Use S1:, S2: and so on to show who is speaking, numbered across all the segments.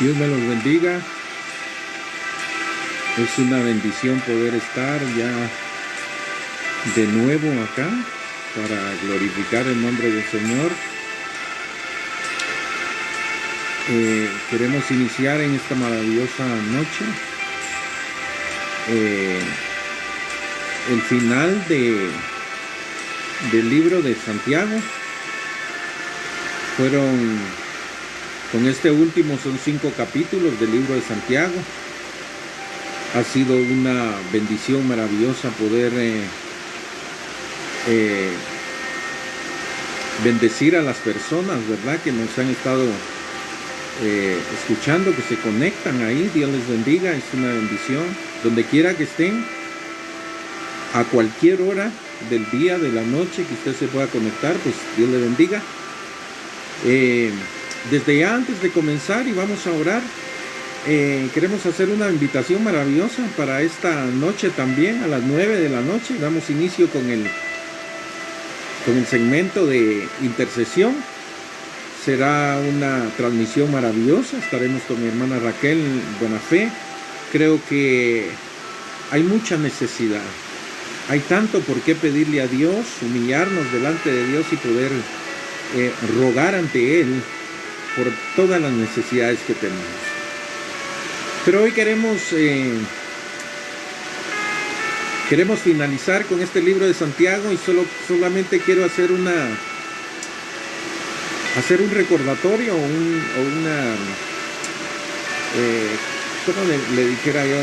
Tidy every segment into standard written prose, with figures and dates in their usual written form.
S1: Dios me los bendiga. Es una bendición poder estar ya de nuevo acá para glorificar el nombre del Señor. Queremos iniciar en esta maravillosa noche el final del libro de Santiago. Con este último son 5 capítulos del libro de Santiago. Ha sido una bendición maravillosa poder bendecir a las personas, ¿verdad?, que nos han estado escuchando, que se conectan ahí. Dios les bendiga. Es una bendición donde quiera que estén, a cualquier hora del día, de la noche que usted se pueda conectar, pues Dios le bendiga. Desde ya, antes de comenzar, y vamos a orar, queremos hacer una invitación maravillosa para esta noche también. A las 9 de la noche damos inicio con el segmento de intercesión. Será una transmisión maravillosa. Estaremos con mi hermana Raquel Buenafé. Creo que hay mucha necesidad. Hay tanto por qué pedirle a Dios, humillarnos delante de Dios y poder rogar ante Él por todas las necesidades que tenemos. Pero hoy queremos finalizar con este libro de Santiago, y solamente quiero hacer un recordatorio ¿cómo le dijera yo?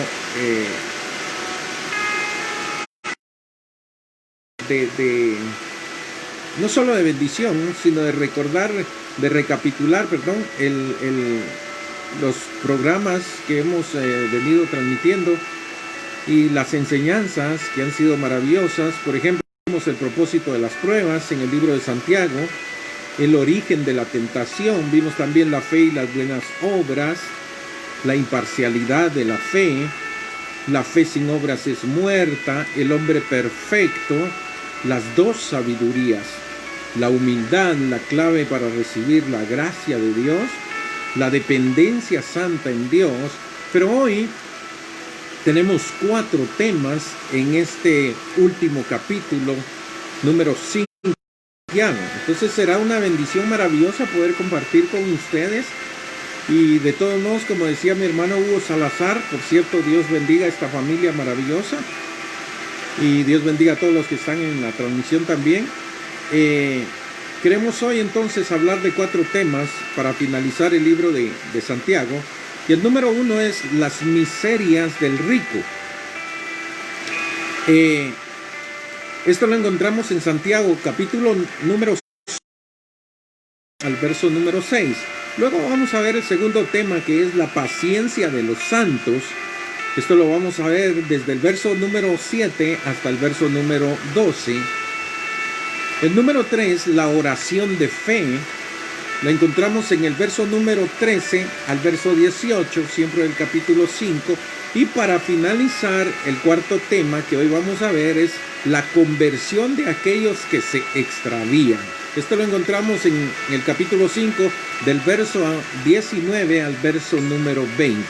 S1: No solo de bendición, sino de recapitular, los programas que hemos venido transmitiendo y las enseñanzas que han sido maravillosas. Por ejemplo, vimos el propósito de las pruebas en el libro de Santiago, el origen de la tentación, vimos también la fe y las buenas obras, la imparcialidad de la fe sin obras es muerta, el hombre perfecto, las 2 sabidurías, la humildad, la clave para recibir la gracia de Dios, la dependencia santa en Dios. Pero hoy tenemos 4 temas en este último capítulo, número 5. Entonces será una bendición maravillosa poder compartir con ustedes. Y de todos modos, como decía mi hermano Hugo Salazar, por cierto, Dios bendiga a esta familia maravillosa. Y Dios bendiga a todos los que están en la transmisión también. Queremos hoy entonces hablar de 4 temas para finalizar el libro de Santiago. Y el número 1 es las miserias del rico. Esto lo encontramos en Santiago, capítulo número 6, al verso número 6. Luego vamos a ver el segundo tema, que es la paciencia de los santos. Esto lo vamos a ver desde el verso número 7 hasta el verso número 12. El número 3, la oración de fe, la encontramos en el verso número 13 al verso 18, siempre del capítulo 5. Y para finalizar, el cuarto tema que hoy vamos a ver es la conversión de aquellos que se extravían. Esto lo encontramos en el capítulo 5, del verso 19 al verso número 20.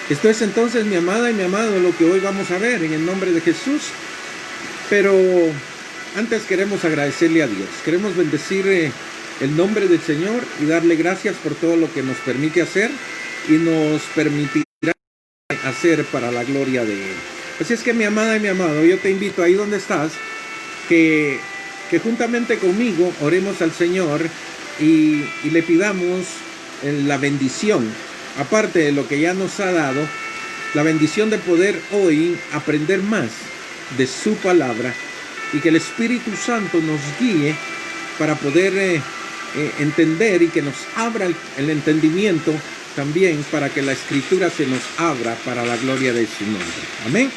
S1: Esto es entonces, mi amada y mi amado, lo que hoy vamos a ver en el nombre de Jesús. Pero antes queremos agradecerle a Dios. Queremos bendecir el nombre del Señor y darle gracias por todo lo que nos permite hacer y nos permitirá hacer para la gloria de Él. Así es que, mi amada y mi amado, yo te invito ahí donde estás, que juntamente conmigo oremos al Señor y le pidamos la bendición, aparte de lo que ya nos ha dado, la bendición de poder hoy aprender más de su palabra, y que el Espíritu Santo nos guíe para poder entender, y que nos abra el entendimiento también, para que la Escritura se nos abra para la gloria de su nombre. Amén.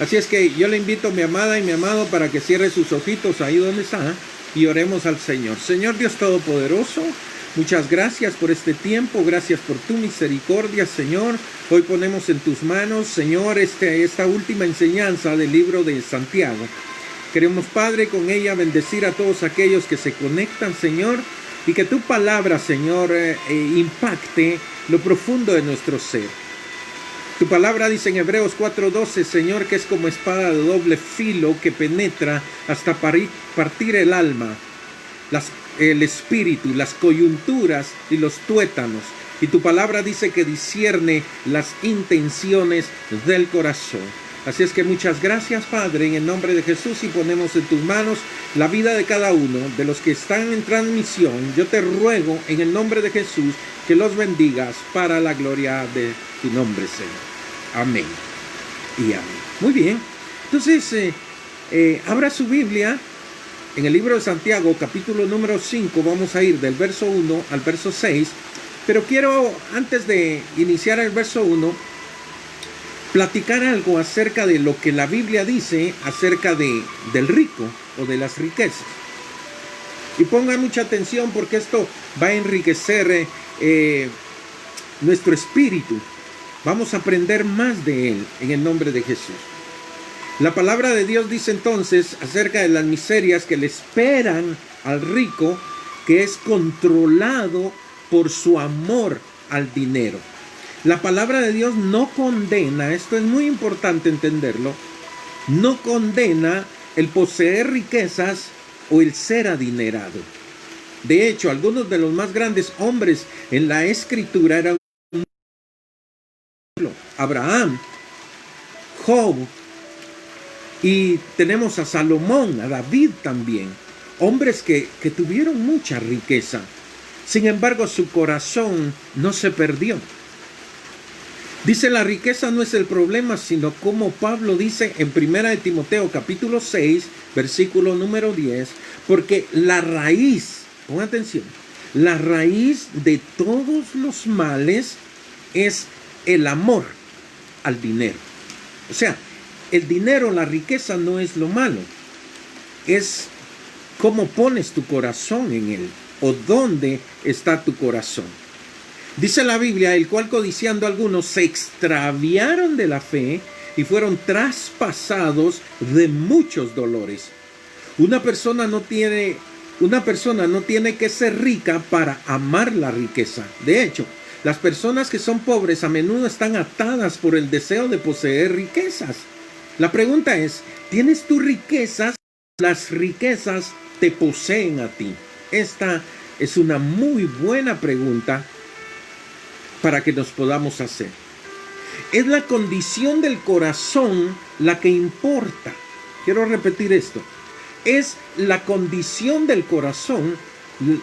S1: Así es que yo le invito, mi amada y mi amado, para que cierre sus ojitos ahí donde está y oremos al Señor. Señor Dios Todopoderoso, muchas gracias por este tiempo, gracias por tu misericordia, Señor. Hoy ponemos en tus manos, Señor, esta última enseñanza del libro de Santiago. Queremos, Padre, con ella bendecir a todos aquellos que se conectan, Señor, y que tu palabra, Señor, impacte lo profundo de nuestro ser. Tu palabra dice en Hebreos 4:12, Señor, que es como espada de doble filo que penetra hasta partir el alma, el espíritu, las coyunturas y los tuétanos. Y tu palabra dice que discierne las intenciones del corazón. Así es que muchas gracias, Padre, en el nombre de Jesús, y ponemos en tus manos la vida de cada uno de los que están en transmisión. Yo te ruego en el nombre de Jesús que los bendigas para la gloria de tu nombre, Señor. Amén y amén. Muy bien, entonces abra su Biblia en el libro de Santiago, capítulo número 5. Vamos a ir del verso 1 al verso 6. Pero quiero, antes de iniciar el verso 1, platicar algo acerca de lo que la Biblia dice acerca del rico o de las riquezas. Y ponga mucha atención porque esto va a enriquecer nuestro espíritu. Vamos a aprender más de él en el nombre de Jesús. La palabra de Dios dice entonces acerca de las miserias que le esperan al rico, que es controlado por su amor al dinero. La palabra de Dios no condena, esto es muy importante entenderlo, no condena el poseer riquezas o el ser adinerado. De hecho, algunos de los más grandes hombres en la Escritura eran Abraham, Job, y tenemos a Salomón, a David también, hombres que tuvieron mucha riqueza. Sin embargo, su corazón no se perdió. Dice, la riqueza no es el problema, sino como Pablo dice en 1 de Timoteo capítulo 6, versículo número 10, porque la raíz, pon atención, la raíz de todos los males es el amor al dinero. O sea, el dinero, la riqueza no es lo malo, es cómo pones tu corazón en él o dónde está tu corazón. Dice la Biblia, el cual codiciando algunos se extraviaron de la fe y fueron traspasados de muchos dolores. Una persona no tiene que ser rica para amar la riqueza. De hecho, las personas que son pobres a menudo están atadas por el deseo de poseer riquezas. La pregunta es, ¿tienes tú riquezas? Las riquezas te poseen a ti. Esta es una muy buena pregunta para que nos podamos hacer. Es la condición del corazón la que importa. Quiero repetir esto. Es la condición del corazón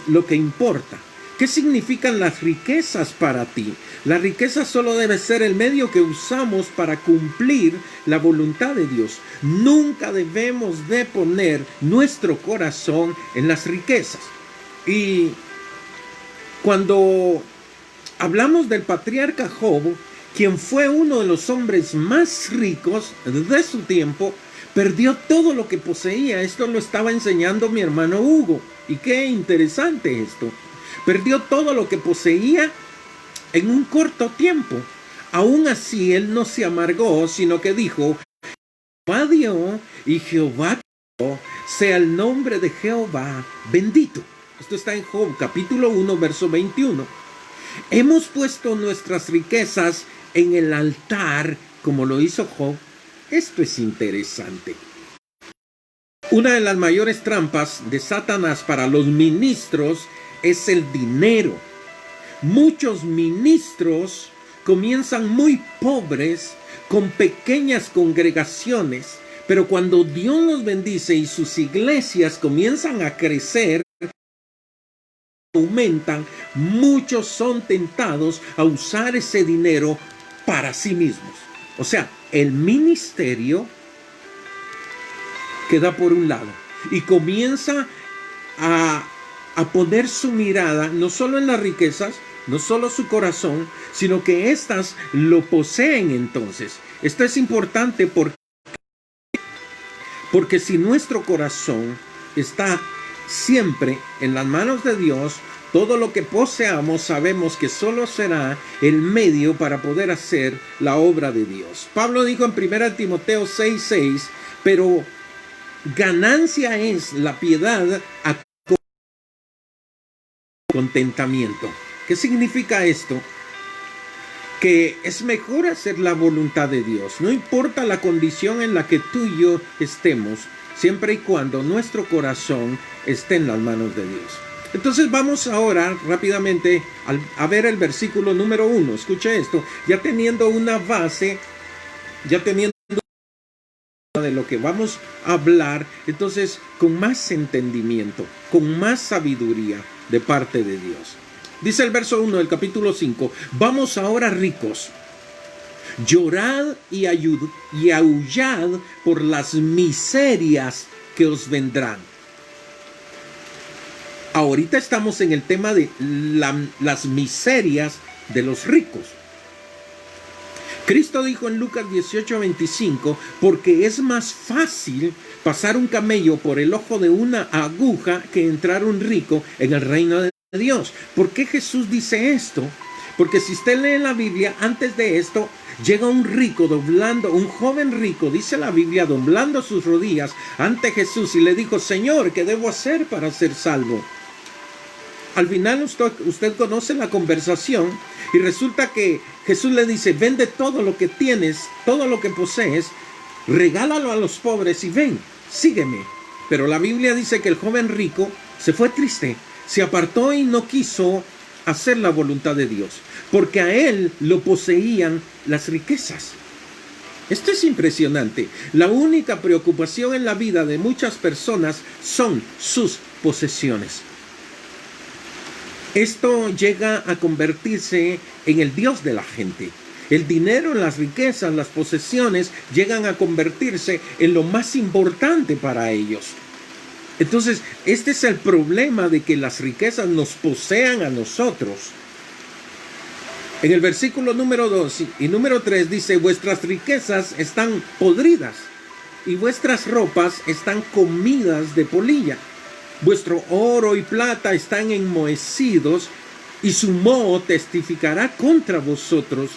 S1: lo que importa. ¿Qué significan las riquezas para ti? La riqueza solo debe ser el medio que usamos para cumplir la voluntad de Dios. Nunca debemos de poner nuestro corazón en las riquezas. Y cuando hablamos del patriarca Job, quien fue uno de los hombres más ricos de su tiempo, perdió todo lo que poseía. Esto lo estaba enseñando mi hermano Hugo. Y qué interesante esto. Perdió todo lo que poseía en un corto tiempo. Aún así, él no se amargó, sino que dijo, Jehová dio y Jehová quitó, sea el nombre de Jehová bendito. Esto está en Job, capítulo 1, verso 21. Hemos puesto nuestras riquezas en el altar, como lo hizo Job. Esto es interesante. Una de las mayores trampas de Satanás para los ministros es el dinero. Muchos ministros comienzan muy pobres, con pequeñas congregaciones, pero cuando Dios los bendice y sus iglesias comienzan a crecer, aumentan, muchos son tentados a usar ese dinero para sí mismos. O sea, el ministerio queda por un lado y comienza a poner su mirada no solo en las riquezas, no solo su corazón, sino que éstas lo poseen entonces. Esto es importante porque si nuestro corazón está siempre en las manos de Dios, todo lo que poseamos sabemos que solo será el medio para poder hacer la obra de Dios. Pablo dijo en 1 Timoteo 6:6, pero ganancia es la piedad a contentamiento. ¿Qué significa esto? que es mejor hacer la voluntad de Dios, no importa la condición en la que tú y yo estemos, siempre y cuando nuestro corazón esté en las manos de Dios. Entonces vamos ahora rápidamente a ver el versículo número 1. Escucha esto, ya teniendo una base, ya teniendo de lo que vamos a hablar, entonces con más entendimiento, con más sabiduría de parte de Dios. Dice el verso 1 del capítulo 5, vamos ahora ricos, llorad y aullad por las miserias que os vendrán. Ahorita estamos en el tema de las miserias de los ricos. Cristo dijo en Lucas 18:25, porque es más fácil pasar un camello por el ojo de una aguja que entrar un rico en el reino de Dios. ¿Por qué Jesús dice esto? Porque si usted lee la Biblia, antes de esto, llega un rico un joven rico, dice la Biblia, doblando sus rodillas ante Jesús y le dijo, Señor, ¿qué debo hacer para ser salvo? Al final usted conoce la conversación y resulta que Jesús le dice, vende todo lo que tienes, todo lo que posees, regálalo a los pobres y ven, sígueme. Pero la Biblia dice que el joven rico se fue triste, se apartó y no quiso hacer la voluntad de Dios, porque a él lo poseían las riquezas. Esto es impresionante. La única preocupación en la vida de muchas personas son sus posesiones. Esto llega a convertirse en el Dios de la gente. El dinero, las riquezas, las posesiones llegan a convertirse en lo más importante para ellos. Entonces, este es el problema de que las riquezas nos posean a nosotros. En el versículo número 2 y número 3 dice, vuestras riquezas están podridas y vuestras ropas están comidas de polilla. Vuestro oro y plata están enmohecidos y su moho testificará contra vosotros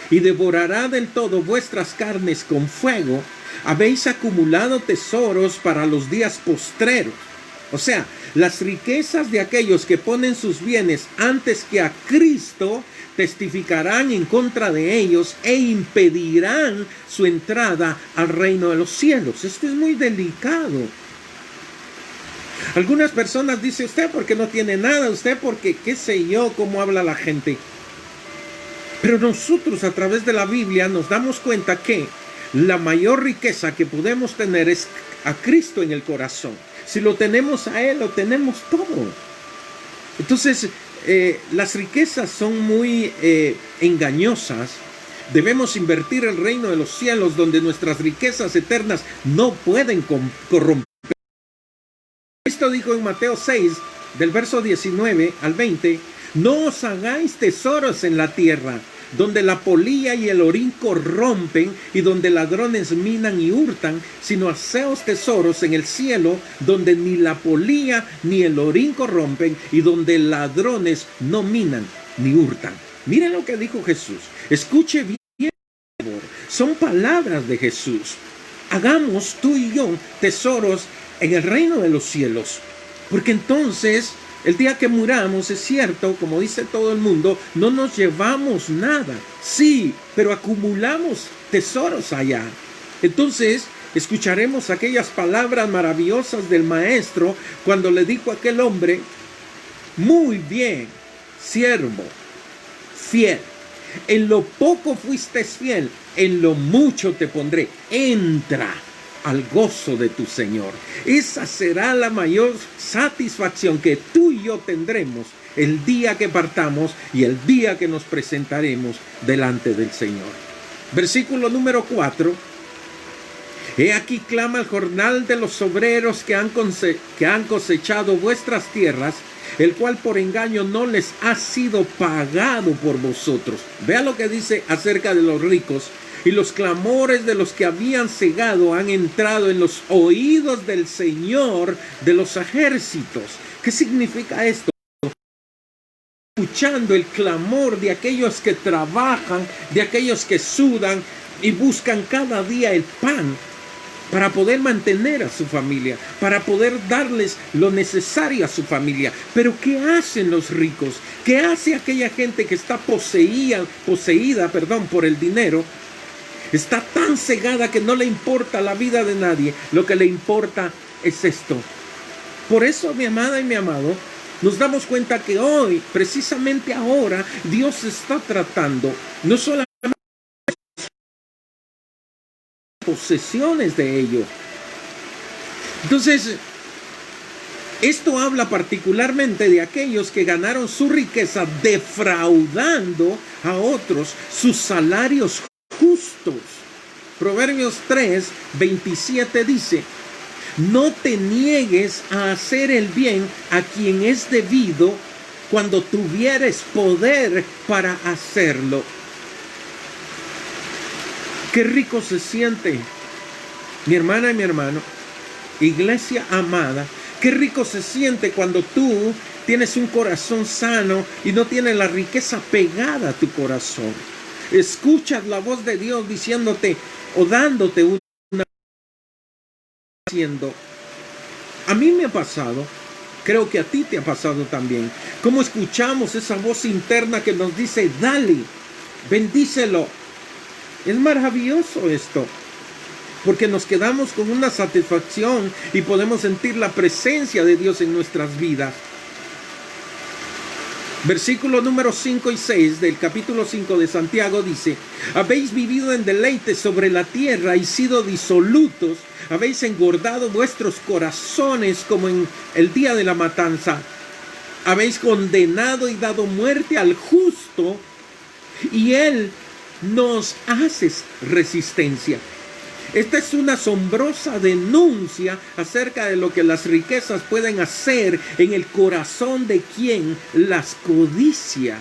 S1: y devorará del todo vuestras carnes con fuego. Habéis acumulado tesoros para los días postreros. O sea, las riquezas de aquellos que ponen sus bienes antes que a Cristo testificarán en contra de ellos e impedirán su entrada al reino de los cielos. Esto es muy delicado. Algunas personas dicen, usted porque no tiene nada, usted porque qué sé yo, cómo habla la gente. Pero nosotros a través de la Biblia nos damos cuenta que la mayor riqueza que podemos tener es a Cristo en el corazón. Si lo tenemos a Él, lo tenemos todo. Entonces, las riquezas son muy engañosas. Debemos invertir el reino de los cielos donde nuestras riquezas eternas no pueden corromper. Cristo dijo en Mateo 6, del verso 19 al 20, no os hagáis tesoros en la tierra, donde la polilla y el orín corrompen y donde ladrones minan y hurtan, sino haceos tesoros en el cielo, donde ni la polilla ni el orín corrompen y donde ladrones no minan ni hurtan. Miren lo que dijo Jesús. Escuche bien, por favor. Son palabras de Jesús. Hagamos tú y yo tesoros en el reino de los cielos, porque entonces el día que muramos, es cierto, como dice todo el mundo, no nos llevamos nada, sí, pero acumulamos tesoros allá. Entonces escucharemos aquellas palabras maravillosas del maestro cuando le dijo a aquel hombre, muy bien, siervo, fiel, en lo poco fuiste fiel, en lo mucho te pondré, entra al gozo de tu Señor. Esa será la mayor satisfacción que tú y yo tendremos el día que partamos y el día que nos presentaremos delante del Señor. Versículo número 4. He aquí clama el jornal de los obreros que han cosechado vuestras tierras, el cual por engaño no les ha sido pagado por vosotros. Vea lo que dice acerca de los ricos. Y los clamores de los que habían cegado han entrado en los oídos del Señor de los ejércitos. ¿Qué significa esto? Escuchando el clamor de aquellos que trabajan, de aquellos que sudan y buscan cada día el pan. para poder mantener a su familia, para poder darles lo necesario a su familia. Pero ¿qué hacen los ricos? ¿Qué hace aquella gente que está poseída por el dinero? Está tan cegada que no le importa la vida de nadie. Lo que le importa es esto. Por eso, mi amada y mi amado, nos damos cuenta que hoy, precisamente ahora, Dios está tratando no solamente posesiones de ellos. Entonces, esto habla particularmente de aquellos que ganaron su riqueza defraudando a otros sus salarios justos. Proverbios 3:27 dice: no te niegues a hacer el bien a quien es debido cuando tuvieres poder para hacerlo. Qué rico se siente, mi hermana y mi hermano, iglesia amada, qué rico se siente cuando tú tienes un corazón sano y no tienes la riqueza pegada a tu corazón. Escuchas la voz de Dios diciéndote o dándote una diciendo. A mí me ha pasado, creo que a ti te ha pasado también, cómo escuchamos esa voz interna que nos dice: dale, bendícelo. Es maravilloso esto, porque nos quedamos con una satisfacción y podemos sentir la presencia de Dios en nuestras vidas. Versículos números 5 y 6 del capítulo 5 de Santiago dice: habéis vivido en deleite sobre la tierra y sido disolutos, habéis engordado vuestros corazones como en el día de la matanza, habéis condenado y dado muerte al justo, y él nos hace resistencia. Esta es una asombrosa denuncia acerca de lo que las riquezas pueden hacer en el corazón de quien las codicia.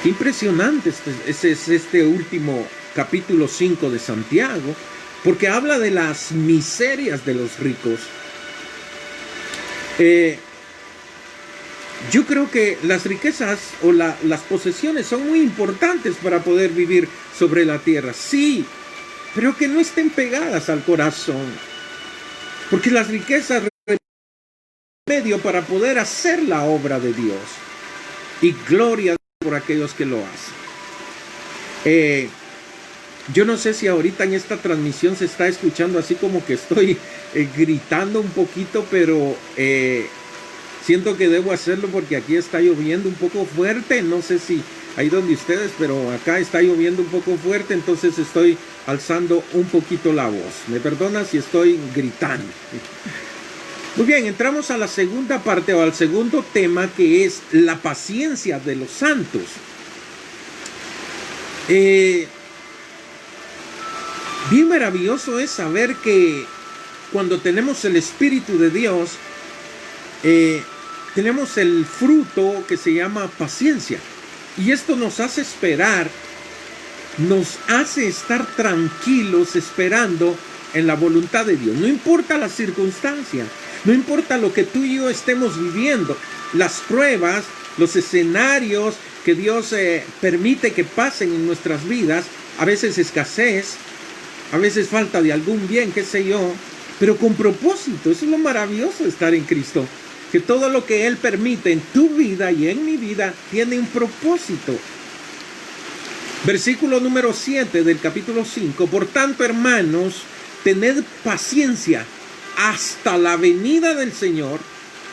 S1: Qué impresionante es este último capítulo 5 de Santiago, porque habla de las miserias de los ricos. Yo creo que las riquezas o las posesiones son muy importantes para poder vivir sobre la tierra. Sí, pero que no estén pegadas al corazón. Porque las riquezas son medio para poder hacer la obra de Dios. Y gloria por aquellos que lo hacen. Yo no sé si ahorita en esta transmisión se está escuchando así como que estoy gritando un poquito, pero siento que debo hacerlo porque aquí está lloviendo un poco fuerte. No sé si ahí donde ustedes, pero acá está lloviendo un poco fuerte, entonces estoy alzando un poquito la voz. Me perdona si estoy gritando. Muy bien, entramos a la segunda parte o al segundo tema, que es la paciencia de los santos. Bien maravilloso es saber que cuando tenemos el Espíritu de Dios, tenemos el fruto que se llama paciencia. Y esto nos hace esperar, nos hace estar tranquilos esperando en la voluntad de Dios. No importa la circunstancia, no importa lo que tú y yo estemos viviendo, las pruebas, los escenarios que Dios permite que pasen en nuestras vidas, a veces escasez, a veces falta de algún bien, qué sé yo, pero con propósito. Eso es lo maravilloso de estar en Cristo, que todo lo que Él permite en tu vida y en mi vida tiene un propósito. Versículo número 7 del capítulo 5. Por tanto, hermanos, tened paciencia hasta la venida del Señor.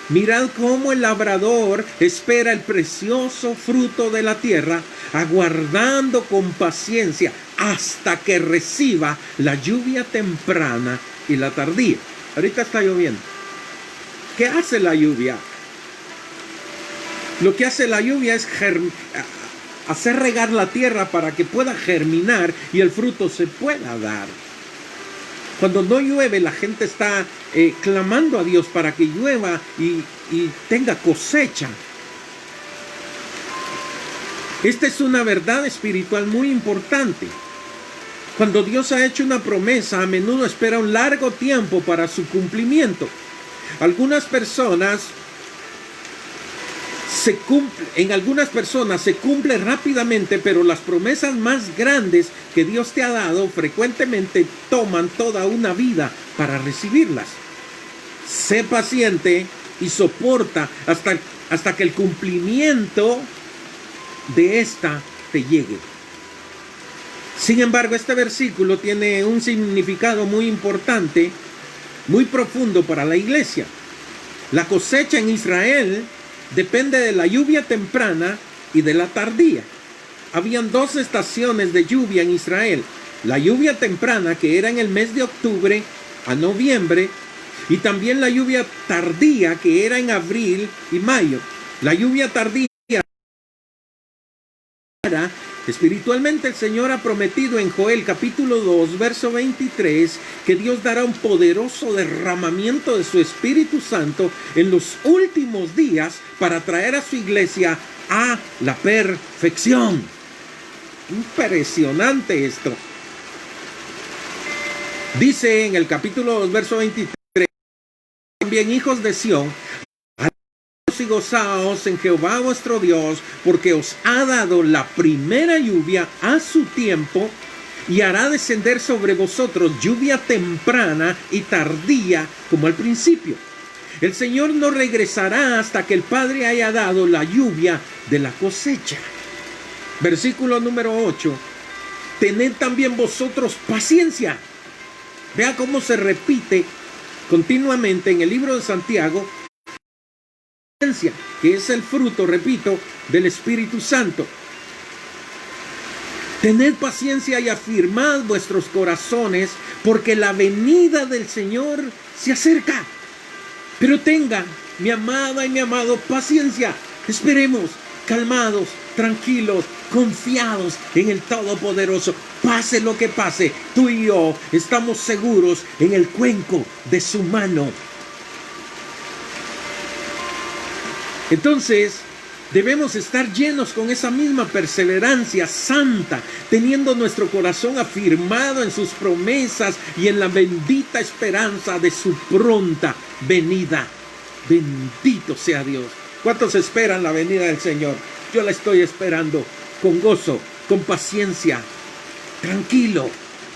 S1: Mirad cómo el labrador espera el precioso fruto de la tierra, aguardando con paciencia hasta que reciba la lluvia temprana y la tardía. Ahorita está lloviendo. ¿Qué hace la lluvia? Lo que hace la lluvia es hacer regar la tierra para que pueda germinar y el fruto se pueda dar. Cuando no llueve, la gente está clamando a Dios para que llueva y tenga cosecha. Esta es una verdad espiritual muy importante. Cuando Dios ha hecho una promesa, a menudo espera un largo tiempo para su cumplimiento. Algunas personas se cumple, en algunas personas se cumple rápidamente, pero las promesas más grandes que Dios te ha dado frecuentemente toman toda una vida para recibirlas. Sé paciente y soporta hasta que el cumplimiento de esta te llegue. Sin embargo, este versículo tiene un significado muy importante, muy profundo para la iglesia. La cosecha en Israel depende de la lluvia temprana y de la tardía. Habían dos estaciones de lluvia en Israel. La lluvia temprana, que era en el mes de octubre a noviembre, y también la lluvia tardía, que era en abril y mayo. La lluvia tardía, espiritualmente el Señor ha prometido en Joel capítulo 2, verso 23, que Dios dará un poderoso derramamiento de su Espíritu Santo en los últimos días para traer a su iglesia a la perfección. Impresionante esto. Dice en el capítulo 2, verso 23, también hijos de Sión, y gozaos en Jehová vuestro Dios, porque os ha dado la primera lluvia a su tiempo, y hará descender sobre vosotros lluvia temprana y tardía como al principio. El Señor no regresará hasta que el Padre haya dado la lluvia de la cosecha. Versículo número 8. Tened también vosotros paciencia. Vea cómo se repite continuamente en el libro de Santiago, que es el fruto, repito, del Espíritu Santo. Tened paciencia y afirmad vuestros corazones, porque la venida del Señor se acerca. Pero tengan, mi amada y mi amado, paciencia. Esperemos, calmados, tranquilos, confiados en el Todopoderoso. Pase lo que pase, tú y yo estamos seguros en el cuenco de su mano. Entonces, debemos estar llenos con esa misma perseverancia santa, teniendo nuestro corazón afirmado en sus promesas y en la bendita esperanza de su pronta venida. Bendito sea Dios. ¿Cuántos esperan la venida del Señor? Yo la estoy esperando con gozo, con paciencia, tranquilo,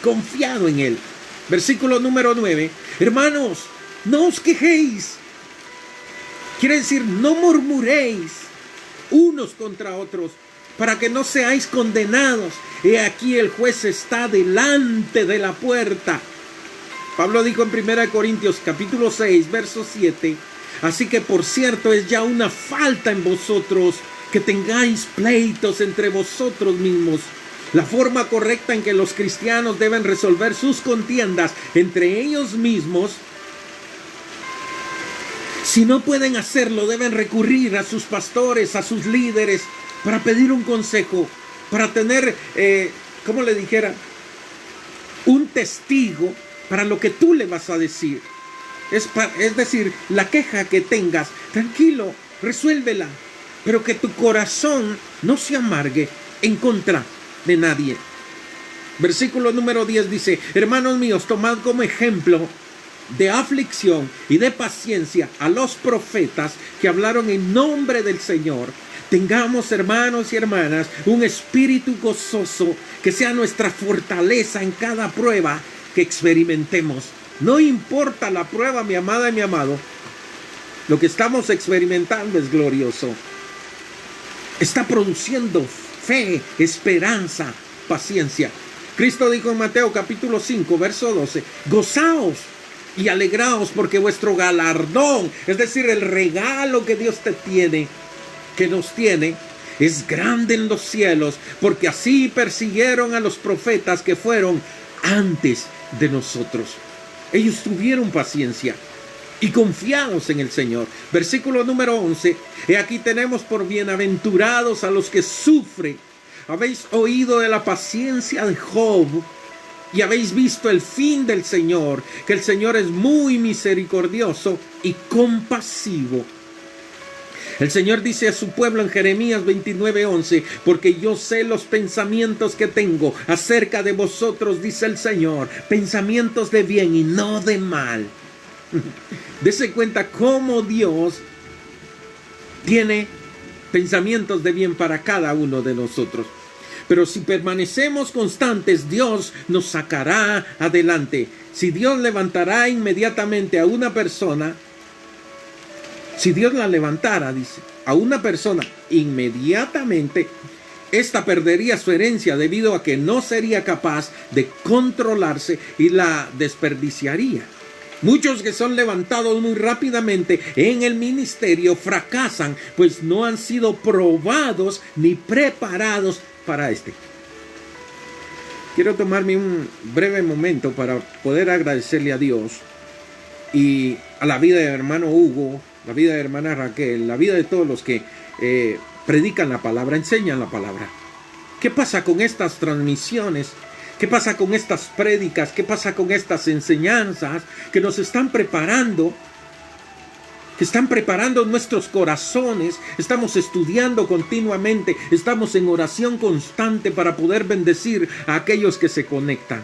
S1: confiado en Él. Versículo número 9. Hermanos, no os quejéis. Quiere decir, no murmuréis unos contra otros, para que no seáis condenados. He aquí el juez está delante de la puerta. Pablo dijo en 1 Corintios capítulo 6, verso 7, así que por cierto es ya una falta en vosotros que tengáis pleitos entre vosotros mismos. La forma correcta en que los cristianos deben resolver sus contiendas entre ellos mismos, si no pueden hacerlo, deben recurrir a sus pastores, a sus líderes, para pedir un consejo, para tener, como le dijera, un testigo para lo que tú le vas a decir. Es decir, la queja que tengas, tranquilo, resuélvela, pero que tu corazón no se amargue en contra de nadie. Versículo número 10 dice, hermanos míos, tomad como ejemplo de aflicción y de paciencia a los profetas que hablaron en nombre del Señor. Tengamos, hermanos y hermanas, un espíritu gozoso que sea nuestra fortaleza en cada prueba que experimentemos. No importa la prueba, mi amada y mi amado, lo que estamos experimentando es glorioso. Está produciendo fe, esperanza, paciencia. Cristo dijo en Mateo capítulo 5, verso 12, gozaos y alegraos porque vuestro galardón, es decir, el regalo que Dios te tiene, que nos tiene, es grande en los cielos, porque así persiguieron a los profetas que fueron antes de nosotros. Ellos tuvieron paciencia y confiados en el Señor. Versículo número 11, y aquí tenemos por bienaventurados a los que sufren. Habéis oído de la paciencia de Job, y habéis visto el fin del Señor, que el Señor es muy misericordioso y compasivo. El Señor dice a su pueblo en Jeremías 29:11, porque yo sé los pensamientos que tengo acerca de vosotros, dice el Señor, pensamientos de bien y no de mal. Dese cuenta cómo Dios tiene pensamientos de bien para cada uno de nosotros. Pero si permanecemos constantes, Dios nos sacará adelante. Si Dios levantará inmediatamente a una persona, si Dios la levantara, dice, a una persona inmediatamente, esta perdería su herencia debido a que no sería capaz de controlarse y la desperdiciaría. Muchos que son levantados muy rápidamente en el ministerio fracasan, pues no han sido probados ni preparados para este. Quiero tomarme un breve momento para poder agradecerle a Dios y a la vida de hermano Hugo, la vida de hermana Raquel, la vida de todos los que predican la palabra, enseñan la palabra. ¿Qué pasa con estas transmisiones? ¿Qué pasa con estas prédicas? ¿Qué pasa con estas enseñanzas que nos están preparando? Que están preparando nuestros corazones. Estamos estudiando continuamente. Estamos en oración constante para poder bendecir a aquellos que se conectan.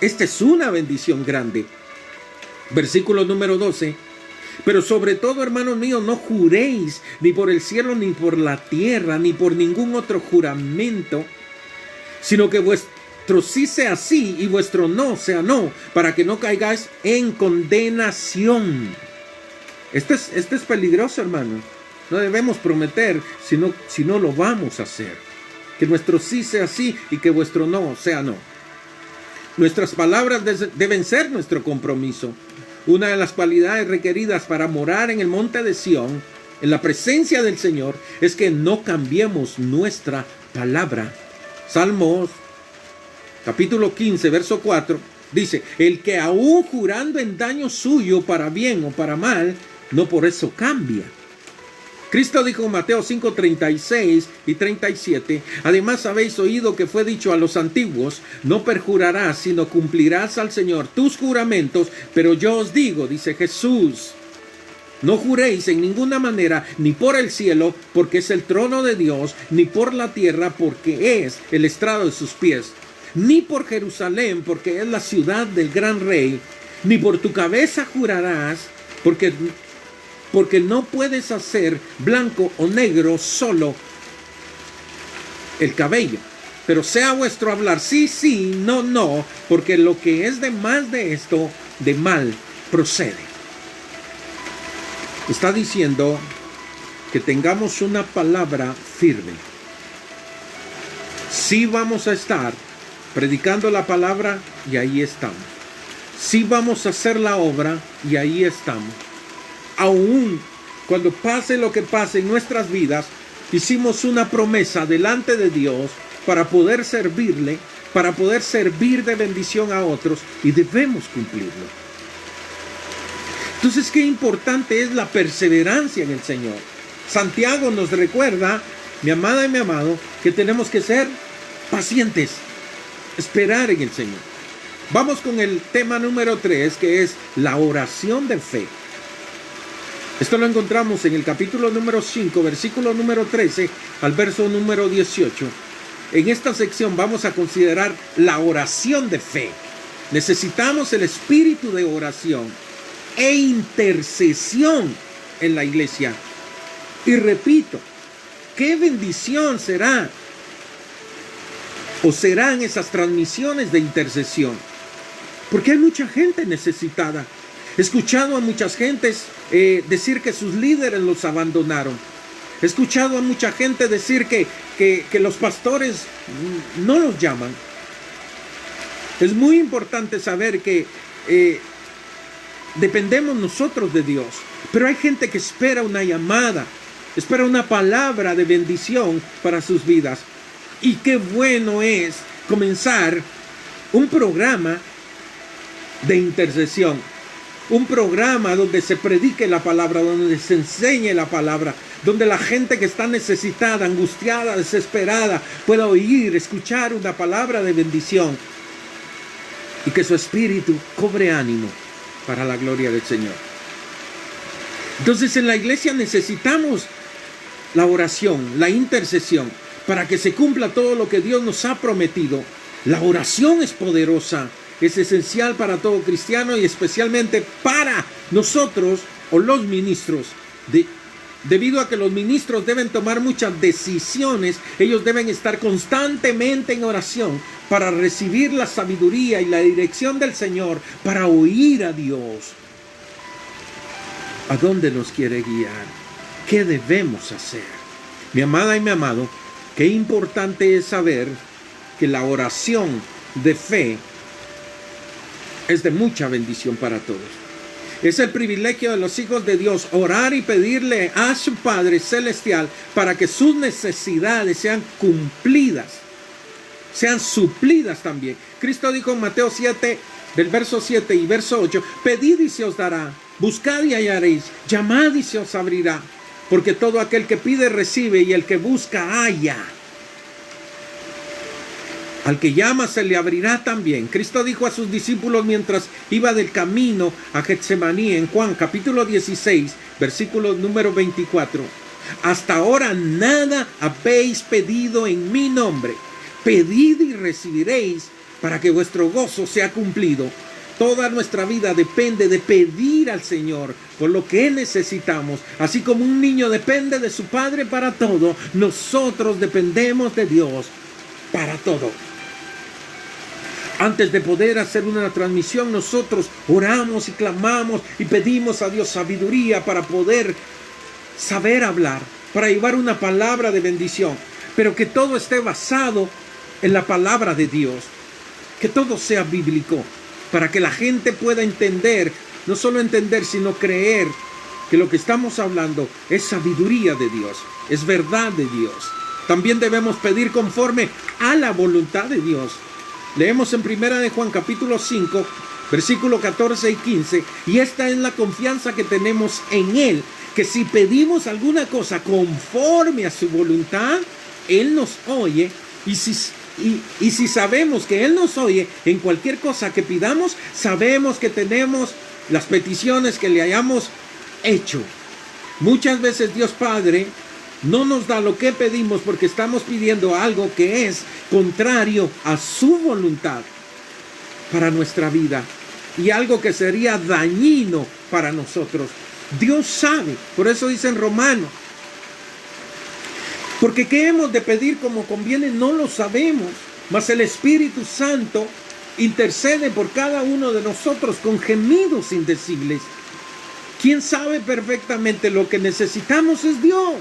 S1: Esta es una bendición grande. Versículo número 12. Pero sobre todo, hermanos míos, no juréis ni por el cielo, ni por la tierra, ni por ningún otro juramento, sino que vuestro sí sea sí y vuestro no sea no, para que no caigáis en condenación. Esto es peligroso, hermanos. No debemos prometer si no lo vamos a hacer. Que nuestro sí sea sí y que vuestro no sea no. Nuestras palabras deben ser nuestro compromiso. Una de las cualidades requeridas para morar en el monte de Sión, en la presencia del Señor, es que no cambiemos nuestra palabra. Salmos, capítulo 15, verso 4, dice, el que aún jurando en daño suyo para bien o para mal, no por eso cambia. Cristo dijo en Mateo 5, 36 y 37, además habéis oído que fue dicho a los antiguos, no perjurarás, sino cumplirás al Señor tus juramentos, pero yo os digo, dice Jesús, no juréis en ninguna manera, ni por el cielo, porque es el trono de Dios, ni por la tierra, porque es el estrado de sus pies, ni por Jerusalén, porque es la ciudad del gran rey, ni por tu cabeza jurarás, porque no puedes hacer blanco o negro solo el cabello. Pero sea vuestro hablar sí, sí, no, no, porque lo que es de más de esto, de mal procede. Está diciendo que tengamos una palabra firme. Sí vamos a estar predicando la palabra y ahí estamos. Sí vamos a hacer la obra y ahí estamos. Aún cuando pase lo que pase en nuestras vidas, hicimos una promesa delante de Dios para poder servirle, para poder servir de bendición a otros y debemos cumplirlo. Entonces, qué importante es la perseverancia en el Señor. Santiago nos recuerda, mi amada y mi amado, que tenemos que ser pacientes, esperar en el Señor. Vamos con el tema número 3, que es la oración de fe. Esto lo encontramos en el capítulo número 5, versículo número 13 al verso número 18. En esta sección vamos a considerar la oración de fe. Necesitamos el espíritu de oración e intercesión en la iglesia. Y repito, qué bendición será o serán esas transmisiones de intercesión. Porque hay mucha gente necesitada. He escuchado a muchas gentes decir que sus líderes los abandonaron. He escuchado a mucha gente decir que los pastores no los llaman. Es muy importante saber que dependemos nosotros de Dios. Pero hay gente que espera una llamada, espera una palabra de bendición para sus vidas. Y qué bueno es comenzar un programa de intercesión. Un programa donde se predique la palabra, donde se enseñe la palabra, donde la gente que está necesitada, angustiada, desesperada, pueda oír, escuchar una palabra de bendición y que su espíritu cobre ánimo para la gloria del Señor. Entonces, en la iglesia necesitamos la oración, la intercesión, para que se cumpla todo lo que Dios nos ha prometido. La oración es poderosa. Es esencial para todo cristiano y especialmente para nosotros o los ministros Debido a que los ministros deben tomar muchas decisiones, ellos deben estar constantemente en oración para recibir la sabiduría y la dirección del Señor, para oír a Dios. ¿A dónde nos quiere guiar? ¿Qué debemos hacer? Mi amada y mi amado, qué importante es saber que la oración de fe es de mucha bendición para todos. Es el privilegio de los hijos de Dios orar y pedirle a su Padre Celestial para que sus necesidades sean cumplidas, sean suplidas también. Cristo dijo en Mateo 7, del verso 7 y verso 8, pedid y se os dará, buscad y hallaréis, llamad y se os abrirá, porque todo aquel que pide recibe y el que busca halla. Al que llama se le abrirá también. Cristo dijo a sus discípulos mientras iba del camino a Getsemaní en Juan capítulo 16, versículo número 24. Hasta ahora nada habéis pedido en mi nombre. Pedid y recibiréis para que vuestro gozo sea cumplido. Toda nuestra vida depende de pedir al Señor por lo que necesitamos. Así como un niño depende de su padre para todo, nosotros dependemos de Dios para todo. Antes de poder hacer una transmisión, nosotros oramos y clamamos y pedimos a Dios sabiduría para poder saber hablar, para llevar una palabra de bendición, pero que todo esté basado en la palabra de Dios, que todo sea bíblico, para que la gente pueda entender, no solo entender, sino creer que lo que estamos hablando es sabiduría de Dios, es verdad de Dios. También debemos pedir conforme a la voluntad de Dios. Leemos en 1 de Juan capítulo 5, versículo 14 y 15, y esta es la confianza que tenemos en Él, que si pedimos alguna cosa conforme a su voluntad, Él nos oye, y si sabemos que Él nos oye en cualquier cosa que pidamos, sabemos que tenemos las peticiones que le hayamos hecho. Muchas veces Dios Padre no nos da lo que pedimos porque estamos pidiendo algo que es contrario a su voluntad para nuestra vida y algo que sería dañino para nosotros. Dios sabe, por eso dice en Romanos, porque qué hemos de pedir como conviene no lo sabemos, mas el Espíritu Santo intercede por cada uno de nosotros con gemidos indecibles. Quien sabe perfectamente lo que necesitamos es Dios.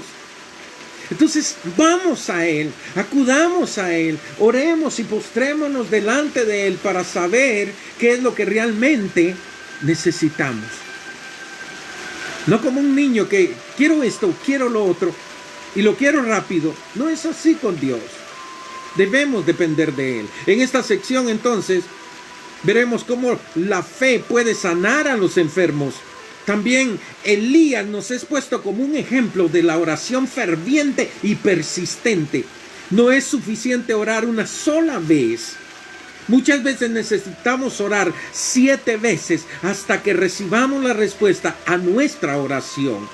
S1: Entonces vamos a Él, acudamos a Él, oremos y postrémonos delante de Él para saber qué es lo que realmente necesitamos. No como un niño que quiero esto, quiero lo otro y lo quiero rápido. No es así con Dios. Debemos depender de Él. En esta sección entonces veremos cómo la fe puede sanar a los enfermos. También Elías nos es puesto como un ejemplo de la oración ferviente y persistente. No es suficiente orar una sola vez. Muchas veces necesitamos orar 7 veces hasta que recibamos la respuesta a nuestra oración.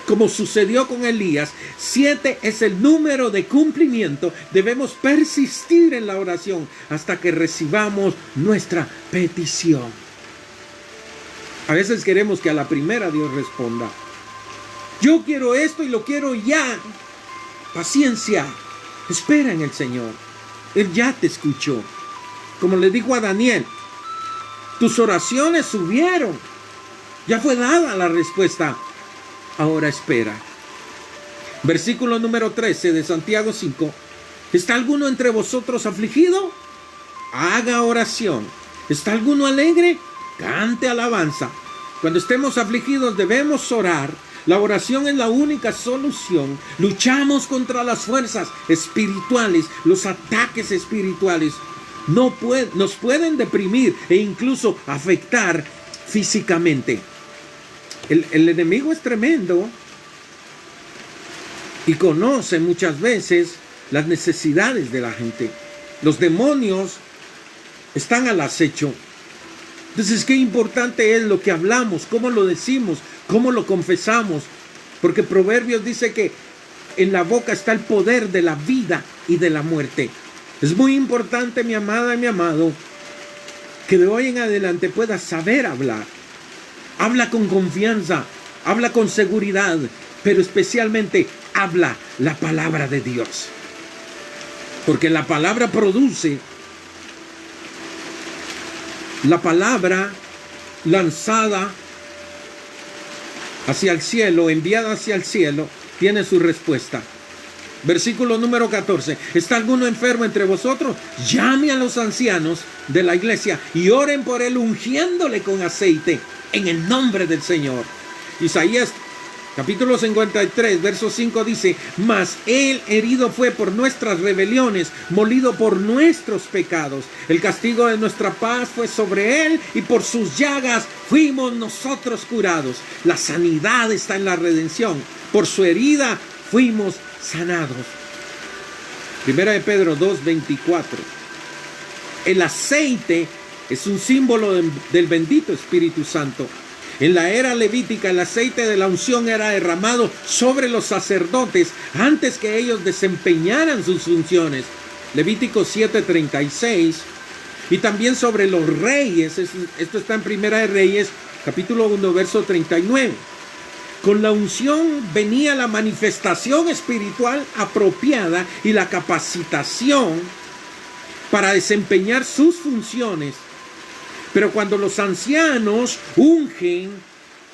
S1: Como sucedió con Elías, 7 es el número de cumplimiento. Debemos persistir en la oración hasta que recibamos nuestra petición. A veces queremos que a la primera Dios responda. Yo quiero esto y lo quiero ya. Paciencia. Espera en el Señor. Él ya te escuchó. Como le dijo a Daniel, tus oraciones subieron. Ya fue dada la respuesta. Ahora espera. Versículo número 13 de Santiago 5. ¿Está alguno entre vosotros afligido? Haga oración. ¿Está alguno alegre? Cante alabanza. Cuando estemos afligidos debemos orar. La oración es la única solución. Luchamos contra las fuerzas espirituales, los ataques espirituales. Nos pueden deprimir e incluso afectar físicamente. El enemigo es tremendo y conoce muchas veces las necesidades de la gente. Los demonios están al acecho. Entonces, qué importante es lo que hablamos, cómo lo decimos, cómo lo confesamos. Porque Proverbios dice que en la boca está el poder de la vida y de la muerte. Es muy importante, mi amada y mi amado, que de hoy en adelante puedas saber hablar. Habla con confianza, habla con seguridad, pero especialmente habla la palabra de Dios. Porque la palabra produce, la palabra lanzada hacia el cielo, enviada hacia el cielo, tiene su respuesta. Versículo número 14. ¿Está alguno enfermo entre vosotros? Llame a los ancianos de la iglesia y oren por él, ungiéndole con aceite en el nombre del Señor. Isaías capítulo 53, verso 5 dice: mas él herido fue por nuestras rebeliones, molido por nuestros pecados. El castigo de nuestra paz fue sobre él, y por sus llagas fuimos nosotros curados. La sanidad está en la redención. Por su herida fuimos sanados. Primera de Pedro 2:24. El aceite es un símbolo del bendito Espíritu Santo. En la era levítica, el aceite de la unción era derramado sobre los sacerdotes antes que ellos desempeñaran sus funciones. Levítico 7:36. Y también sobre los reyes. Esto está en Primera de Reyes, capítulo 1, verso 39. Con la unción venía la manifestación espiritual apropiada y la capacitación para desempeñar sus funciones. Pero cuando los ancianos ungen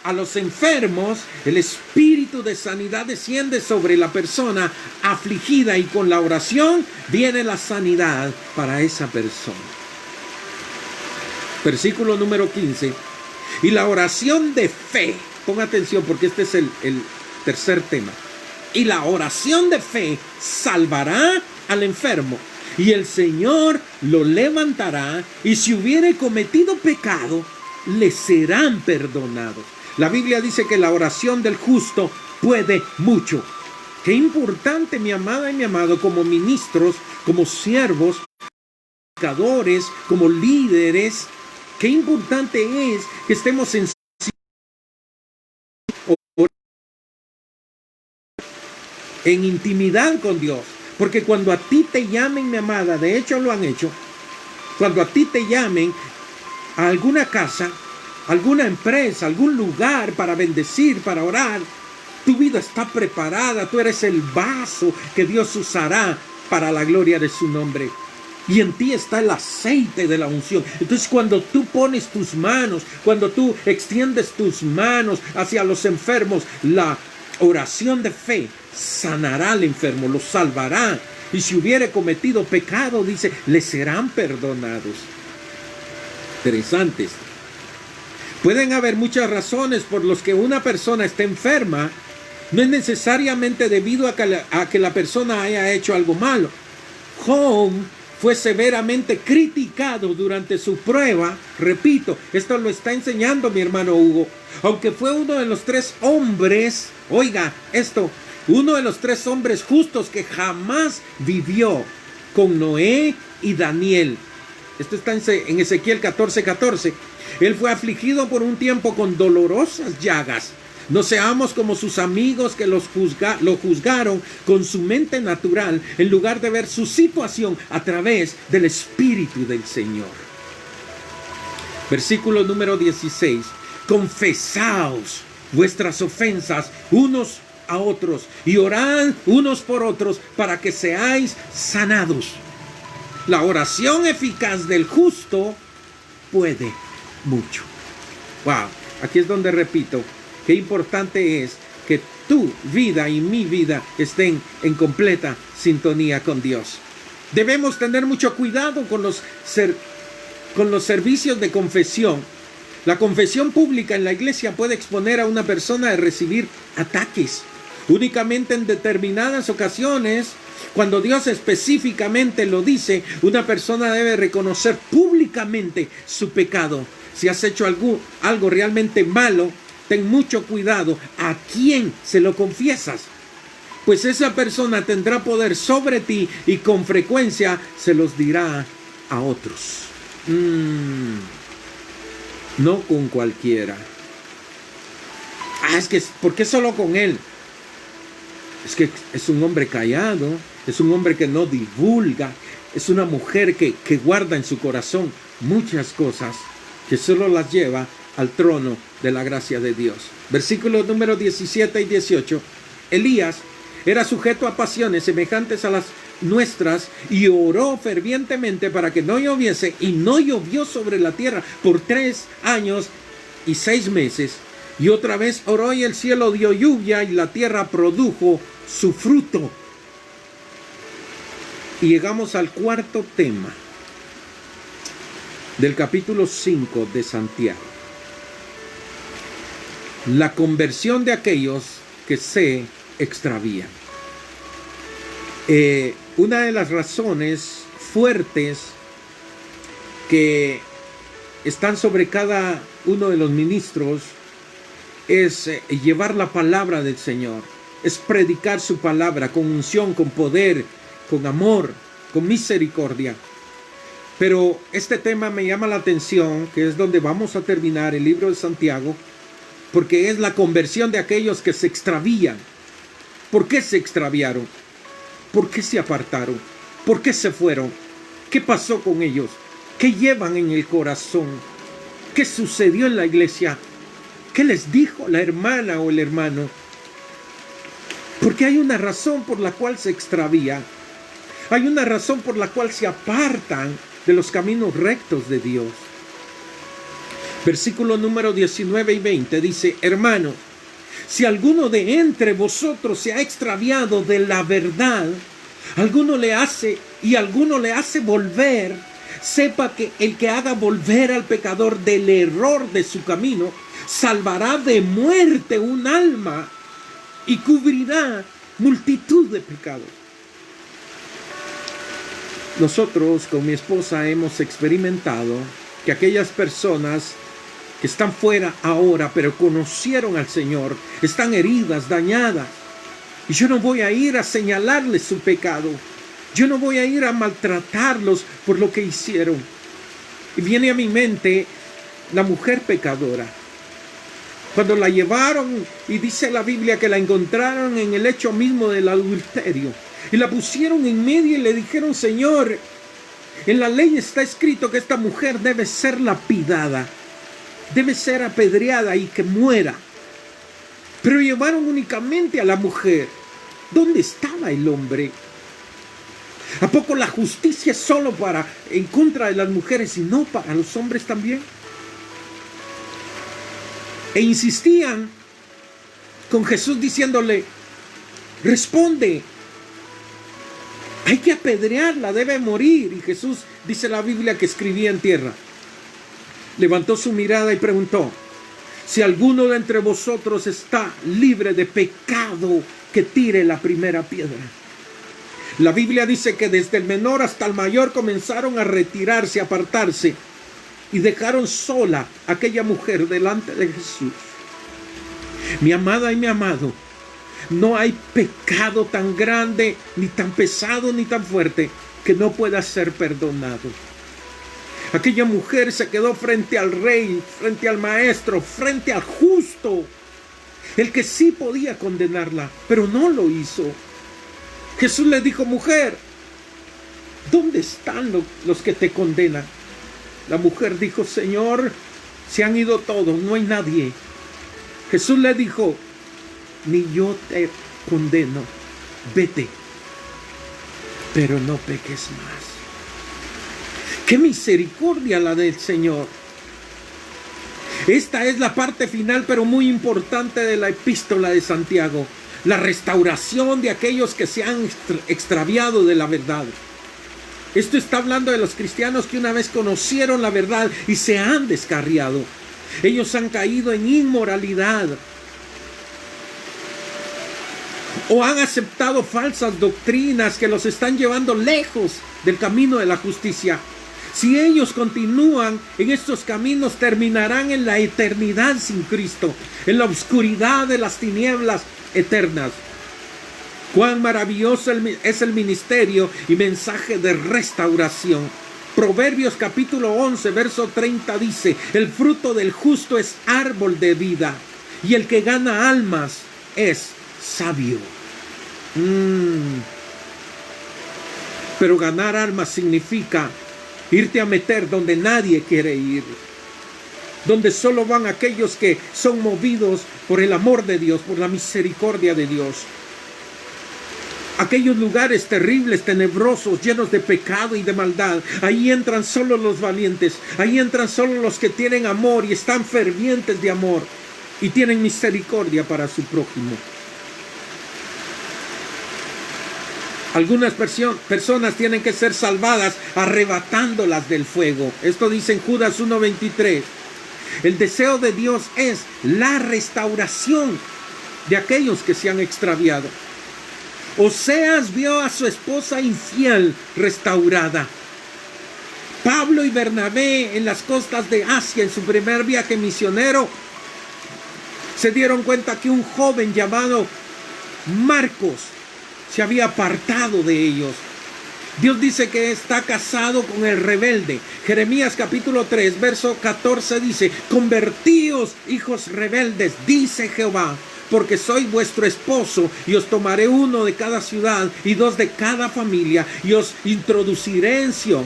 S1: a los enfermos, el espíritu de sanidad desciende sobre la persona afligida, y con la oración viene la sanidad para esa persona. Versículo número 15. Y la oración de fe, ponga atención porque este es el tercer tema. Y la oración de fe salvará al enfermo, y el Señor lo levantará, y si hubiere cometido pecado, le serán perdonados. La Biblia dice que la oración del justo puede mucho. Qué importante, mi amada y mi amado, como ministros, como siervos, predicadores, como líderes, qué importante es que estemos en intimidad con Dios. Porque cuando a ti te llamen, mi amada, de hecho lo han hecho, cuando a ti te llamen a alguna casa, alguna empresa, algún lugar para bendecir, para orar, tu vida está preparada, tú eres el vaso que Dios usará para la gloria de su nombre. Y en ti está el aceite de la unción. Entonces cuando tú pones tus manos, cuando tú extiendes tus manos hacia los enfermos, la oración de fe sanará al enfermo, lo salvará. Y si hubiere cometido pecado, dice, le serán perdonados. Interesantes. Pueden haber muchas razones por las que una persona esté enferma. No es necesariamente debido a que la persona haya hecho algo malo. Job fue severamente criticado durante su prueba. Repito, esto lo está enseñando mi hermano Hugo. Aunque fue uno de los 3 hombres, oiga esto, uno de los 3 hombres justos que jamás vivió, con Noé y Daniel. Esto está en Ezequiel 14:14. Él fue afligido por un tiempo con dolorosas llagas. No seamos como sus amigos que lo juzgaron con su mente natural, en lugar de ver su situación a través del Espíritu del Señor. Versículo número 16. Confesaos vuestras ofensas unos a otros y orad unos por otros para que seáis sanados. La oración eficaz del justo puede mucho. Wow, aquí es donde repito, qué importante es que tu vida y mi vida estén en completa sintonía con Dios. Debemos tener mucho cuidado con los servicios de confesión. La confesión pública en la iglesia puede exponer a una persona a recibir ataques. Únicamente en determinadas ocasiones, cuando Dios específicamente lo dice, una persona debe reconocer públicamente su pecado. Si has hecho algo realmente malo, ten mucho cuidado a quién se lo confiesas, pues esa persona tendrá poder sobre ti y con frecuencia se los dirá a otros. No con cualquiera. Es que, ¿por qué solo con él? Es que es un hombre callado, es un hombre que no divulga, es una mujer que guarda en su corazón muchas cosas que solo las lleva al trono de la gracia de Dios. Versículos número 17 y 18. Elías era sujeto a pasiones semejantes a las nuestras y oró fervientemente para que no lloviese, y no llovió sobre la tierra por 3 años y 6 meses. Y otra vez oró y el cielo dio lluvia y la tierra produjo su fruto. Y llegamos al cuarto tema del capítulo 5 de Santiago. La conversión de aquellos que se extravían. Una de las razones fuertes que están sobre cada uno de los ministros es llevar la palabra del Señor, es predicar su palabra con unción, con poder, con amor, con misericordia. Pero este tema me llama la atención, que es donde vamos a terminar el libro de Santiago, porque es la conversión de aquellos que se extravían. ¿Por qué se extraviaron? ¿Por qué se apartaron? ¿Por qué se fueron? ¿Qué pasó con ellos? ¿Qué llevan en el corazón? ¿Qué sucedió en la iglesia? ¿Qué les dijo la hermana o el hermano? Porque hay una razón por la cual se extravía. Hay una razón por la cual se apartan de los caminos rectos de Dios. Versículo número 19 y 20 dice: hermano, si alguno de entre vosotros se ha extraviado de la verdad, alguno le hace volver, sepa que el que haga volver al pecador del error de su camino, salvará de muerte un alma y cubrirá multitud de pecados. Nosotros con mi esposa hemos experimentado que aquellas personas que están fuera ahora, pero conocieron al Señor, están heridas, dañadas. Y yo no voy a ir a señalarles su pecado. Yo no voy a ir a maltratarlos por lo que hicieron. Y viene a mi mente la mujer pecadora. Cuando la llevaron, y dice la Biblia que la encontraron en el hecho mismo del adulterio. Y la pusieron en medio y le dijeron: Señor, en la ley está escrito que esta mujer debe ser lapidada, debe ser apedreada y que muera. Pero llevaron únicamente a la mujer. ¿Dónde estaba el hombre? ¿A poco la justicia es solo en contra de las mujeres y no para los hombres también? E insistían con Jesús diciéndole: responde, hay que apedrearla, debe morir. Y Jesús, dice la Biblia, que escribía en tierra. Levantó su mirada y preguntó: si alguno de entre vosotros está libre de pecado, que tire la primera piedra. La Biblia dice que desde el menor hasta el mayor comenzaron a retirarse, a apartarse, y dejaron sola a aquella mujer delante de Jesús. Mi amada y mi amado, no hay pecado tan grande, ni tan pesado, ni tan fuerte, que no pueda ser perdonado. Aquella mujer se quedó frente al rey, frente al maestro, frente al justo, el que sí podía condenarla, pero no lo hizo. Jesús le dijo: mujer, ¿dónde están los que te condenan? La mujer dijo: Señor, se han ido todos, no hay nadie. Jesús le dijo: ni yo te condeno, vete, pero no peques más. ¡Qué misericordia la del Señor! Esta es la parte final, pero muy importante, de la epístola de Santiago. La restauración de aquellos que se han extraviado de la verdad. Esto está hablando de los cristianos que una vez conocieron la verdad y se han descarriado. Ellos han caído en inmoralidad, o han aceptado falsas doctrinas que los están llevando lejos del camino de la justicia. Si ellos continúan en estos caminos, terminarán en la eternidad sin Cristo, en la oscuridad de las tinieblas eternas. Cuán maravilloso es el ministerio y mensaje de restauración. Proverbios capítulo 11, verso 30 dice: el fruto del justo es árbol de vida, y el que gana almas es sabio. Pero ganar almas significa irte a meter donde nadie quiere ir. donde solo van aquellos que son movidos por el amor de Dios, por la misericordia de Dios. Aquellos lugares terribles, tenebrosos, llenos de pecado y de maldad, ahí entran solo los valientes, ahí entran solo los que tienen amor y están fervientes de amor y tienen misericordia para su prójimo. Algunas personas tienen que ser salvadas arrebatándolas del fuego. Esto dice en Judas 1:23. El deseo de Dios es la restauración de aquellos que se han extraviado. Oseas vio a su esposa infiel restaurada. Pablo y Bernabé en las costas de Asia, en su primer viaje misionero, se dieron cuenta que un joven llamado Marcos se había apartado de ellos. Dios dice que está casado con el rebelde. Jeremías capítulo 3, verso 14 dice: convertíos, hijos rebeldes, dice Jehová, porque soy vuestro esposo, y os tomaré uno de cada ciudad y dos de cada familia, y os introduciré en Sión.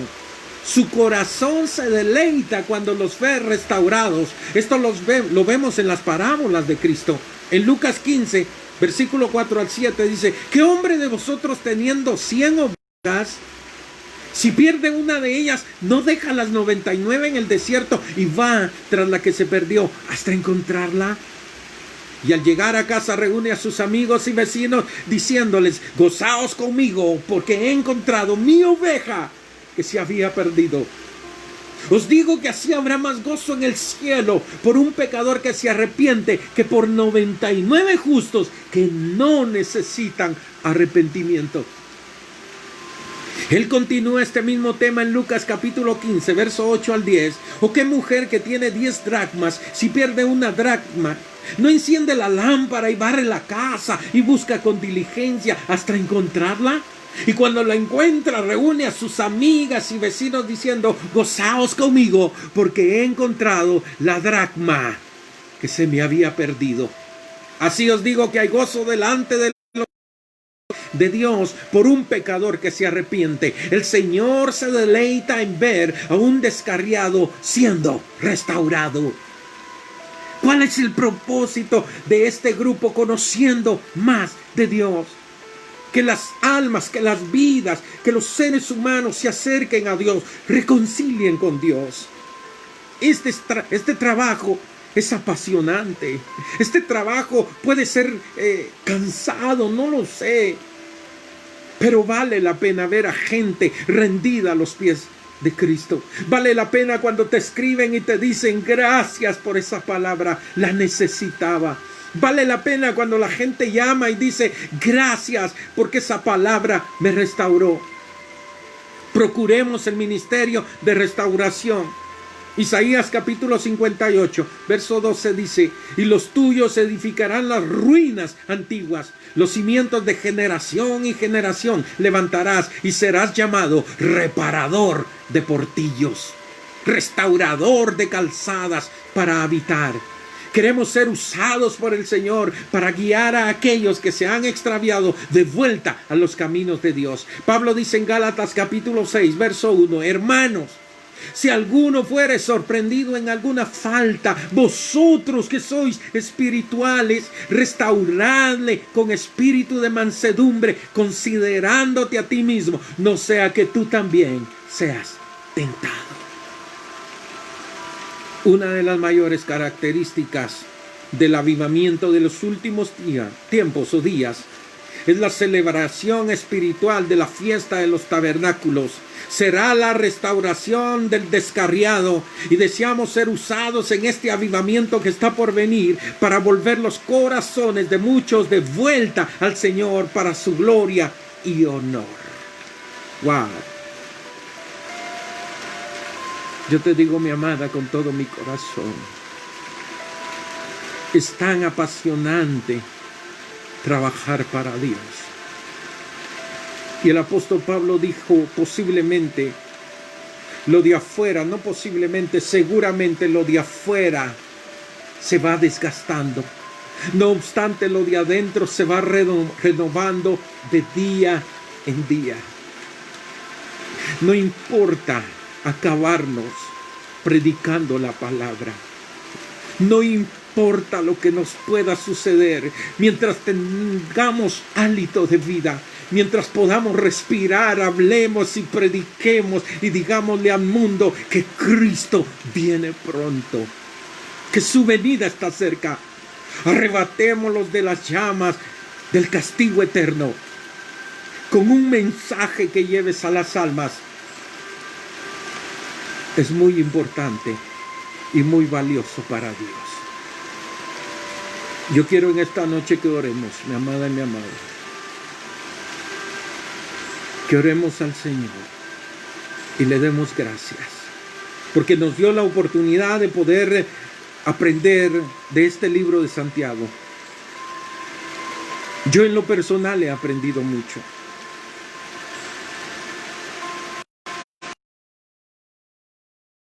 S1: Su corazón se deleita cuando los ve restaurados. Esto lo vemos en las parábolas de Cristo. En Lucas 15, versículo 4 al 7 dice: ¿qué hombre de vosotros teniendo 100 ovejas, si pierde una de ellas, no deja las 99 en el desierto y va tras la que se perdió hasta encontrarla? Y al llegar a casa reúne a sus amigos y vecinos diciéndoles: gozaos conmigo, porque he encontrado mi oveja que se había perdido. Os digo que así habrá más gozo en el cielo por un pecador que se arrepiente que por 99 justos que no necesitan arrepentimiento. Él continúa este mismo tema en Lucas capítulo 15, verso 8 al 10. ¿O qué mujer que tiene 10 dracmas, si pierde una dracma, no enciende la lámpara y barre la casa y busca con diligencia hasta encontrarla? Y cuando la encuentra, reúne a sus amigas y vecinos diciendo: gozaos conmigo, porque he encontrado la dracma que se me había perdido. Así os digo que hay gozo delante de Dios por un pecador que se arrepiente. El Señor se deleita en ver a un descarriado siendo restaurado. ¿Cuál es el propósito de este grupo conociendo más de Dios? Que las almas, que las vidas, que los seres humanos se acerquen a Dios, reconcilien con Dios. Este trabajo es apasionante. Este trabajo puede ser cansado, no lo sé. Pero vale la pena ver a gente rendida a los pies de Cristo. Vale la pena cuando te escriben y te dicen: gracias por esa palabra, la necesitaba. Vale la pena cuando la gente llama y dice: gracias porque esa palabra me restauró. Procuremos el ministerio de restauración. Isaías capítulo 58, verso 12 dice: y los tuyos edificarán las ruinas antiguas, los cimientos de generación y generación levantarás, y serás llamado reparador de portillos, restaurador de calzadas para habitar. Queremos ser usados por el Señor para guiar a aquellos que se han extraviado de vuelta a los caminos de Dios. Pablo dice en Gálatas capítulo 6, verso 1: hermanos, si alguno fuere sorprendido en alguna falta, vosotros que sois espirituales, restauradle con espíritu de mansedumbre, considerándote a ti mismo, no sea que tú también seas tentado. Una de las mayores características del avivamiento de los últimos tiempos o días es la celebración espiritual de la fiesta de los tabernáculos. Será la restauración del descarriado, y deseamos ser usados en este avivamiento que está por venir para volver los corazones de muchos de vuelta al Señor para su gloria y honor. ¡Wow! Yo te digo, mi amada, con todo mi corazón, es tan apasionante trabajar para Dios. Y el apóstol Pablo dijo: posiblemente lo de afuera, no posiblemente, seguramente lo de afuera se va desgastando. No obstante, lo de adentro se va renovando de día en día. No importa acabarnos predicando la palabra. No importa lo que nos pueda suceder, mientras tengamos hálito de vida, mientras podamos respirar, hablemos y prediquemos y digámosle al mundo que Cristo viene pronto, que su venida está cerca. Arrebatémoslos de las llamas del castigo eterno con un mensaje que lleves a las almas. Es muy importante y muy valioso para Dios. Yo quiero en esta noche que oremos, mi amada y mi amado, que oremos al Señor y le demos gracias, porque nos dio la oportunidad de poder aprender de este libro de Santiago. Yo en lo personal he aprendido mucho.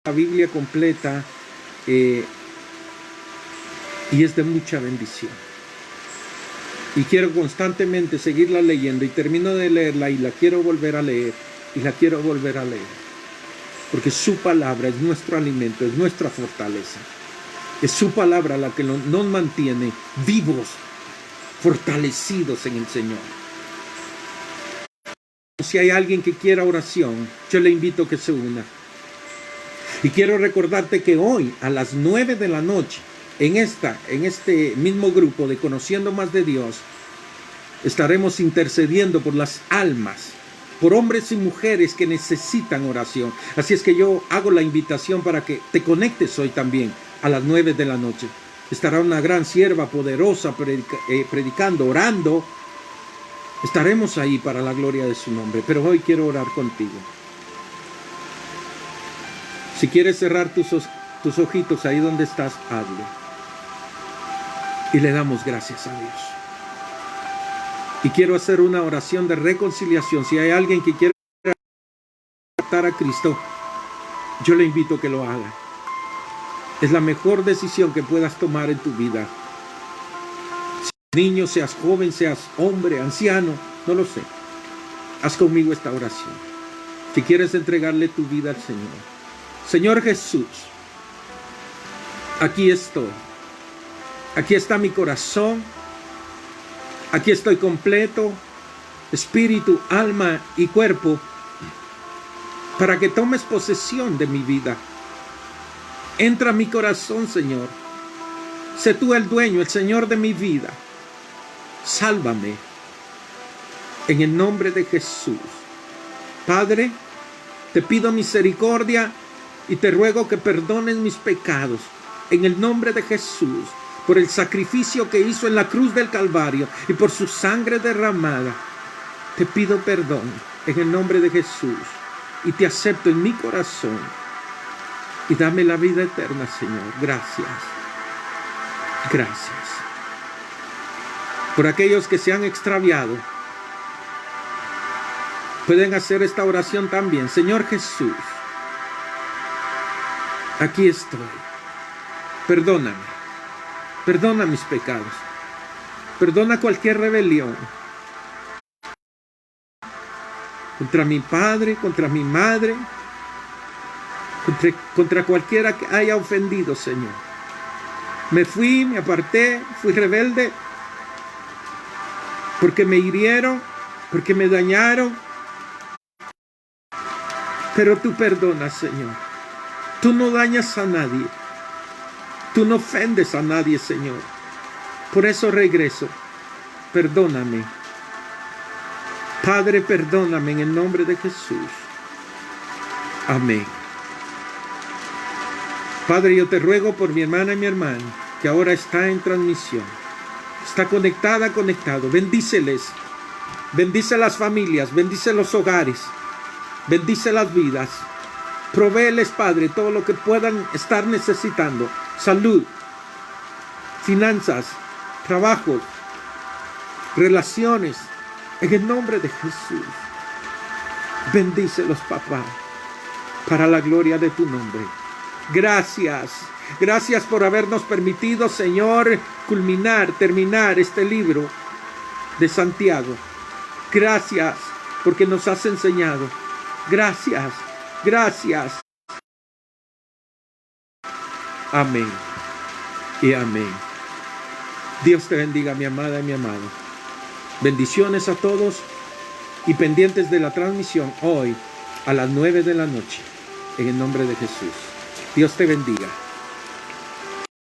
S1: La Biblia completa y es de mucha bendición. Y quiero constantemente seguirla leyendo, y termino de leerla y la quiero volver a leer y la quiero volver a leer, porque su palabra es nuestro alimento, es nuestra fortaleza. Es su palabra la que nos mantiene vivos, fortalecidos en el Señor. Si hay alguien que quiera oración, yo le invito a que se una. Y quiero recordarte que hoy a las 9 de la noche, en este mismo grupo de Conociendo Más de Dios, estaremos intercediendo por las almas, por hombres y mujeres que necesitan oración. Así es que yo hago la invitación para que te conectes hoy también a las 9 de la noche. Estará una gran sierva poderosa predicando, orando. Estaremos ahí para la gloria de su nombre. Pero hoy quiero orar contigo. Si quieres cerrar tus ojitos ahí donde estás, hazlo. Y le damos gracias a Dios. Y quiero hacer una oración de reconciliación. Si hay alguien que quiere aceptar a Cristo, yo le invito a que lo haga. Es la mejor decisión que puedas tomar en tu vida. Seas niño, seas joven, seas hombre, anciano, no lo sé. Haz conmigo esta oración. Si quieres entregarle tu vida al Señor. Señor Jesús, aquí estoy. Aquí está mi corazón. Aquí estoy completo, espíritu, alma y cuerpo, para que tomes posesión de mi vida. Entra a mi corazón, Señor. Sé tú el dueño, el Señor de mi vida. Sálvame. En el nombre de Jesús. Padre, te pido misericordia y te ruego que perdones mis pecados. En el nombre de Jesús. Por el sacrificio que hizo en la cruz del Calvario y por su sangre derramada, te pido perdón en el nombre de Jesús y te acepto en mi corazón y dame la vida eterna, Señor. Gracias. Gracias. Por aquellos que se han extraviado, pueden hacer esta oración también. Señor Jesús, aquí estoy. Perdóname. Perdona mis pecados. Perdona cualquier rebelión contra mi padre, contra mi madre, contra cualquiera que haya ofendido, Señor. Me fui, me aparté, fui rebelde porque me hirieron, porque me dañaron. Pero tú perdonas, Señor. Tú no dañas a nadie. Tú no ofendes a nadie, Señor. Por eso regreso. Perdóname. Padre, perdóname en el nombre de Jesús. Amén. Padre, yo te ruego por mi hermana y mi hermano, que ahora está en transmisión. Está conectado. Bendíceles. Bendice las familias. Bendice los hogares. Bendice las vidas. Provéeles, Padre, todo lo que puedan estar necesitando. Salud, finanzas, trabajo, relaciones. En el nombre de Jesús. Bendícelos, papá, para la gloria de tu nombre. Gracias. Gracias por habernos permitido, Señor, terminar este libro de Santiago. Gracias porque nos has enseñado. Gracias. Gracias. Amén. y amén. Dios te bendiga, mi amada y mi amado. Bendiciones a todos y pendientes de la transmisión hoy a las 9 de la noche. En el nombre de Jesús. Dios te bendiga.